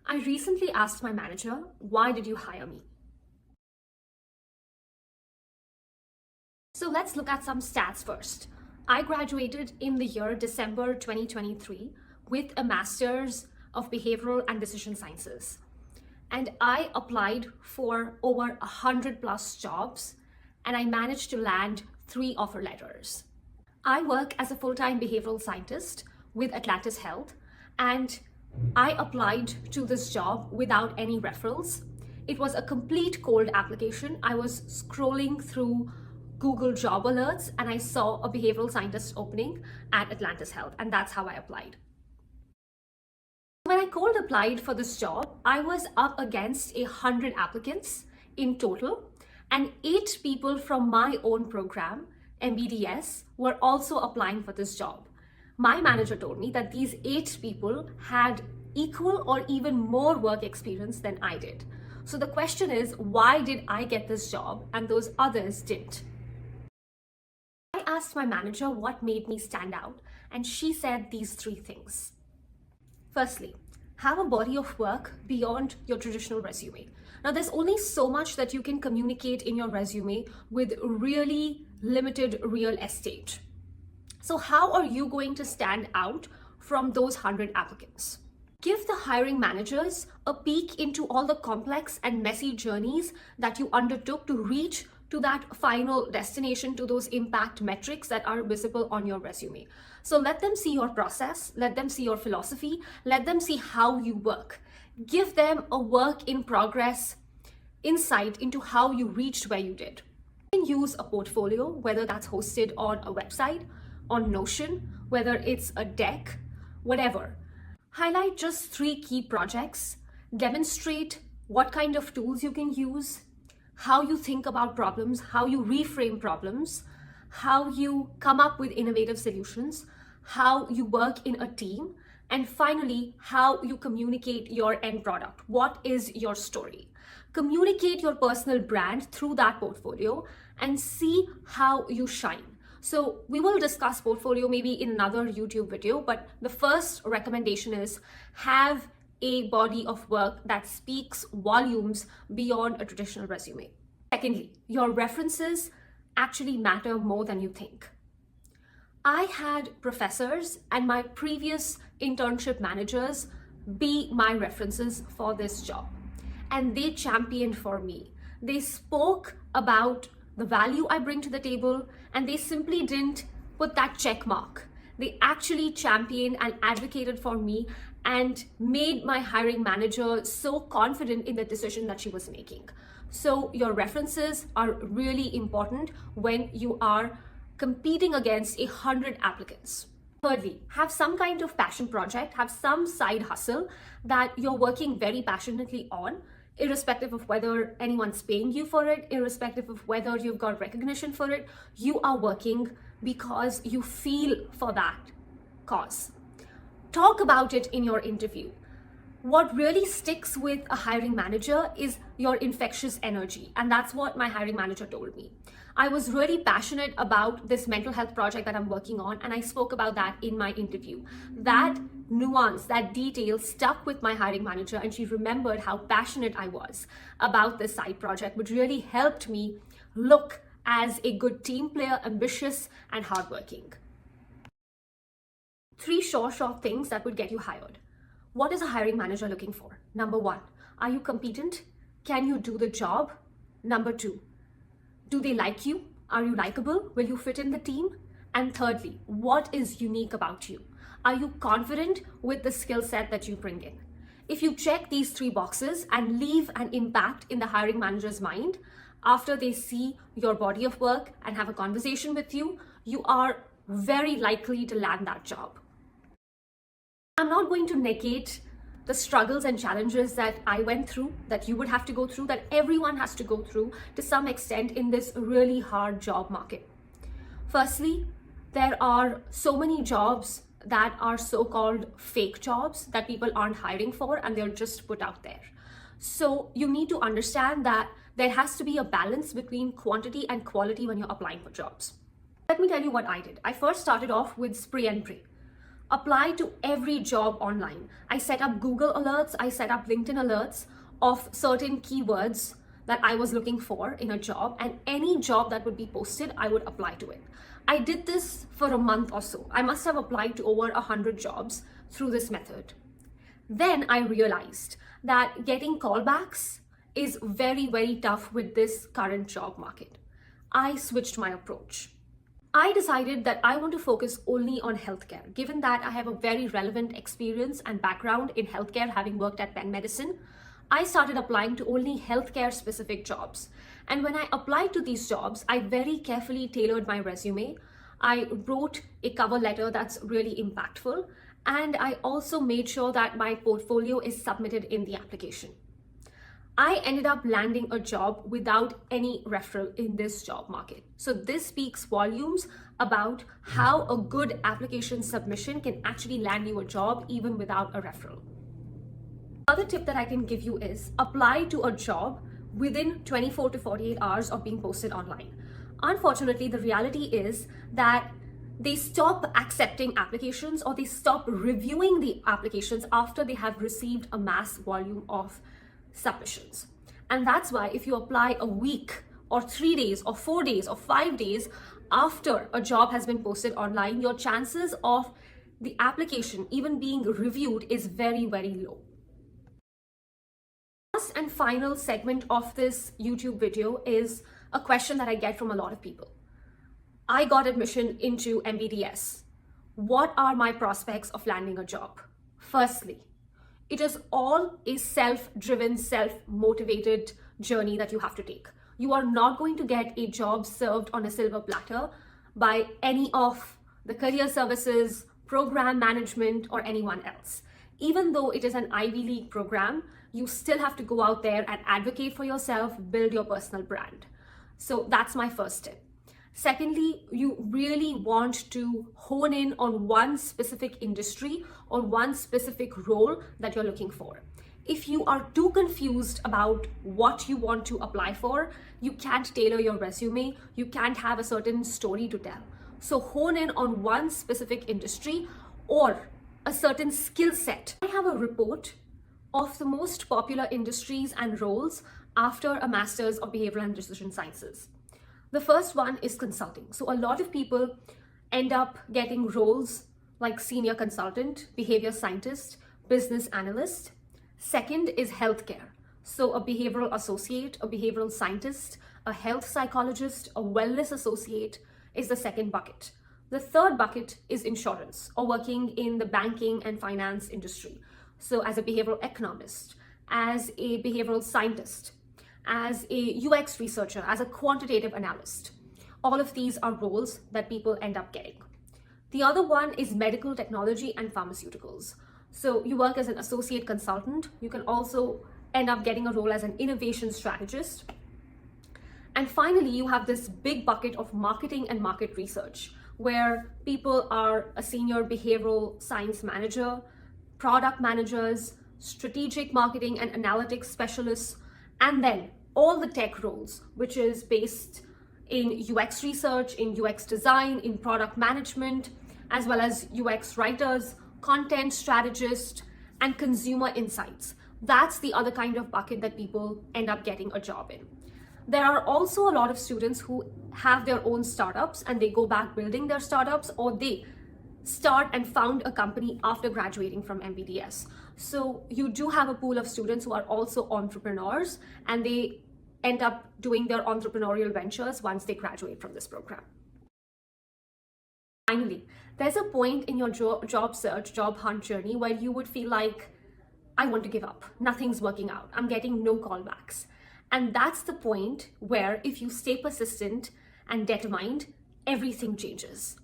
I recently asked my manager, why did you hire me? So let's look at some stats first. I graduated in the year December 2023 with a master's of behavioral and decision sciences. And I applied for over 100 plus jobs and I managed to land 3 offer letters. I work as a full-time behavioral scientist with Atlantis Health, and I applied to this job without any referrals. It was a complete cold application. I was scrolling through Google job alerts and I saw a behavioral scientist opening at Atlantis Health, and that's how I applied. When I cold applied for this job, I was up against 100 applicants in total, and 8 people from my own program, MBDS, were also applying for this job. My manager told me that these 8 people had equal or even more work experience than I did. So the question is, why did I get this job and those others didn't? I asked my manager what made me stand out, and she said these 3 things. Firstly, have a body of work beyond your traditional resume. Now, there's only so much that you can communicate in your resume with really limited real estate. So how are you going to stand out from those 100 applicants? Give the hiring managers a peek into all the complex and messy journeys that you undertook to reach to that final destination, to those impact metrics that are visible on your resume. So let them see your process, let them see your philosophy, let them see how you work. Give them a work in progress insight into how you reached where you did. You can use a portfolio, whether that's hosted on a website, on Notion, whether it's a deck, whatever. Highlight just 3 key projects, demonstrate what kind of tools you can use, how you think about problems, how you reframe problems, how you come up with innovative solutions, how you work in a team, and finally, how you communicate your end product. What is your story? Communicate your personal brand through that portfolio and see how you shine. So we will discuss portfolio maybe in another YouTube video, but the first recommendation is have a body of work that speaks volumes beyond a traditional resume. Secondly, your references actually matter more than you think. I had professors and my previous internship managers be my references for this job, and they championed for me. They spoke about the value I bring to the table, and they simply didn't put that check mark. They actually championed and advocated for me and made my hiring manager so confident in the decision that she was making. So your references are really important when you are competing against 100 applicants. Thirdly, have some kind of passion project, have some side hustle that you're working very passionately on, irrespective of whether anyone's paying you for it, irrespective of whether you've got recognition for it. You are working because you feel for that cause. Talk about it in your interview. What really sticks with a hiring manager is your infectious energy, and that's what my hiring manager told me. I was really passionate about this mental health project that I'm working on, and I spoke about that in my interview. That nuance, that detail stuck with my hiring manager, and she remembered how passionate I was about this side project, which really helped me look as a good team player, ambitious and hardworking. 3 short things that would get you hired. What is a hiring manager looking for? Number 1, are you competent? Can you do the job? Number 2, do they like you? Are you likable? Will you fit in the team? And thirdly, what is unique about you? Are you confident with the skill set that you bring in? If you check these 3 boxes and leave an impact in the hiring manager's mind, after they see your body of work and have a conversation with you, you are very likely to land that job. I'm not going to negate the struggles and challenges that I went through, that you would have to go through, that everyone has to go through to some extent in this really hard job market. Firstly, there are so many jobs that are so-called fake jobs that people aren't hiring for, and they're just put out there. So you need to understand that there has to be a balance between quantity and quality when you're applying for jobs. Let me tell you what I did. I first started off with spray and pray. apply to every job online. I set up Google alerts, I set up LinkedIn alerts of certain keywords that I was looking for in a job, and any job that would be posted, I would apply to it. I did this for a month or so. I must have applied to over 100 jobs through this method. Then I realized that getting callbacks is very, very tough with this current job market. I switched my approach. I decided that I want to focus only on healthcare, given that I have a very relevant experience and background in healthcare, having worked at Penn Medicine. I started applying to only healthcare specific jobs. And when I applied to these jobs, I very carefully tailored my resume. I wrote a cover letter that's really impactful. And I also made sure that my portfolio is submitted in the application. I ended up landing a job without any referral in this job market. So this speaks volumes about how a good application submission can actually land you a job even without a referral. Another tip that I can give you is apply to a job within 24 to 48 hours of being posted online. Unfortunately, the reality is that they stop accepting applications or they stop reviewing the applications after they have received a mass volume of submissions. And that's why if you apply a week or 3 days or 4 days or 5 days after a job has been posted online, your chances of the application even being reviewed is very, very low. Last and final segment of this YouTube video is a question that I get from a lot of people. I got admission into MBDS. What are my prospects of landing a job? Firstly, it is all a self-driven, self-motivated journey that you have to take. You are not going to get a job served on a silver platter by any of the career services, program management, or anyone else. Even though it is an Ivy League program, you still have to go out there and advocate for yourself, build your personal brand. So that's my first tip. Secondly, you really want to hone in on one specific industry or one specific role that you're looking for. If you are too confused about what you want to apply for, you can't tailor your resume, you can't have a certain story to tell. So hone in on one specific industry or a certain skill set. I have a report of the most popular industries and roles after a master's of behavioral and decision sciences. The first one is consulting. So a lot of people end up getting roles like senior consultant, behavior scientist, business analyst. Second is healthcare. So a behavioral associate, a behavioral scientist, a health psychologist, a wellness associate is the second bucket. The third bucket is insurance or working in the banking and finance industry. So as a behavioral economist, as a behavioral scientist, as a UX researcher, as a quantitative analyst. All of these are roles that people end up getting. The other one is medical technology and pharmaceuticals. So you work as an associate consultant. You can also end up getting a role as an innovation strategist. And finally, you have this big bucket of marketing and market research, where people are a senior behavioral science manager, product managers, strategic marketing and analytics specialists, and then all the tech roles, which is based in UX research, in UX design, in product management, as well as UX writers, content strategists, and consumer insights. That's the other kind of bucket that people end up getting a job in. There are also a lot of students who have their own startups and they go back building their startups, or they start and found a company after graduating from MBDS. So you do have a pool of students who are also entrepreneurs and they end up doing their entrepreneurial ventures once they graduate from this program. Finally, there's a point in your job search, job hunt journey where you would feel like, I want to give up. Nothing's working out. I'm getting no callbacks. And that's the point where if you stay persistent and determined, everything changes.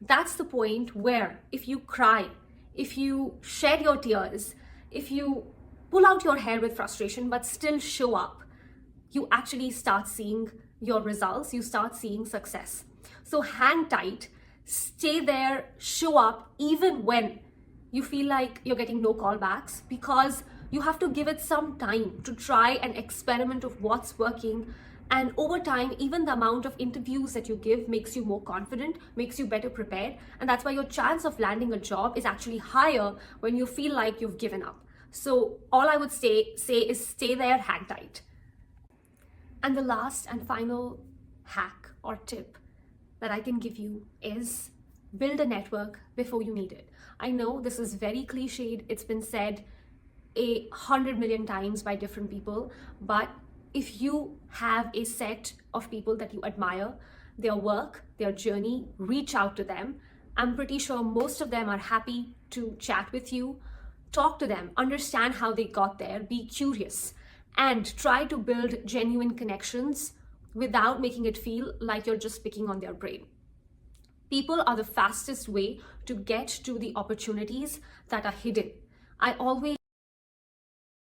That's the point where if you cry, if you shed your tears, if you pull out your hair with frustration but still show up, you actually start seeing your results, you start seeing success. So hang tight, stay there, show up even when you feel like you're getting no callbacks, because you have to give it some time to try and experiment of what's working And over time, even the amount of interviews that you give makes you more confident, makes you better prepared. And that's why your chance of landing a job is actually higher when you feel like you've given up. So all I would say is stay there, hang tight. And the last and final hack or tip that I can give you is build a network before you need it. I know this is very cliched. It's been said 100 million times by different people, but if you have a set of people that you admire, their work, their journey, reach out to them. I'm pretty sure most of them are happy to chat with you. Talk to them, understand how they got there, be curious, and try to build genuine connections without making it feel like you're just picking on their brain. People are the fastest way to get to the opportunities that are hidden. I always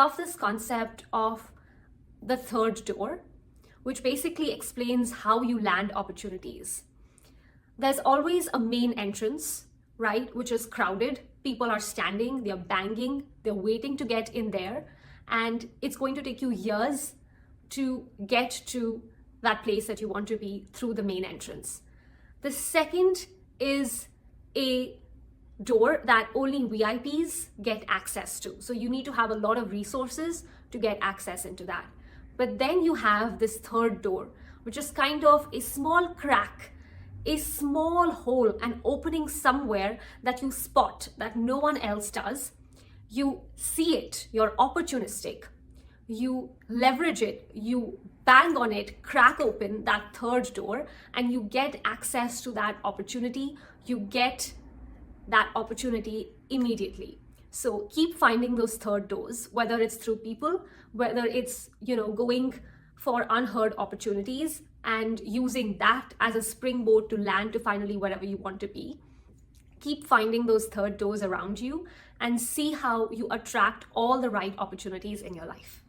love this concept of the third door, which basically explains how you land opportunities. There's always a main entrance, right, which is crowded. People are standing, they're banging, they're waiting to get in there, and it's going to take you years to get to that place that you want to be through the main entrance. The second is a door that only VIPs get access to. So you need to have a lot of resources to get access into that. But then you have this third door, which is kind of a small crack, a small hole, an opening somewhere that you spot that no one else does. You see it, you're opportunistic, you leverage it, you bang on it, crack open that third door, and you get access to that opportunity. You get that opportunity immediately. So keep finding those third doors, whether it's through people, whether it's, going for unheard opportunities and using that as a springboard to land to finally wherever you want to be. Keep finding those third doors around you and see how you attract all the right opportunities in your life.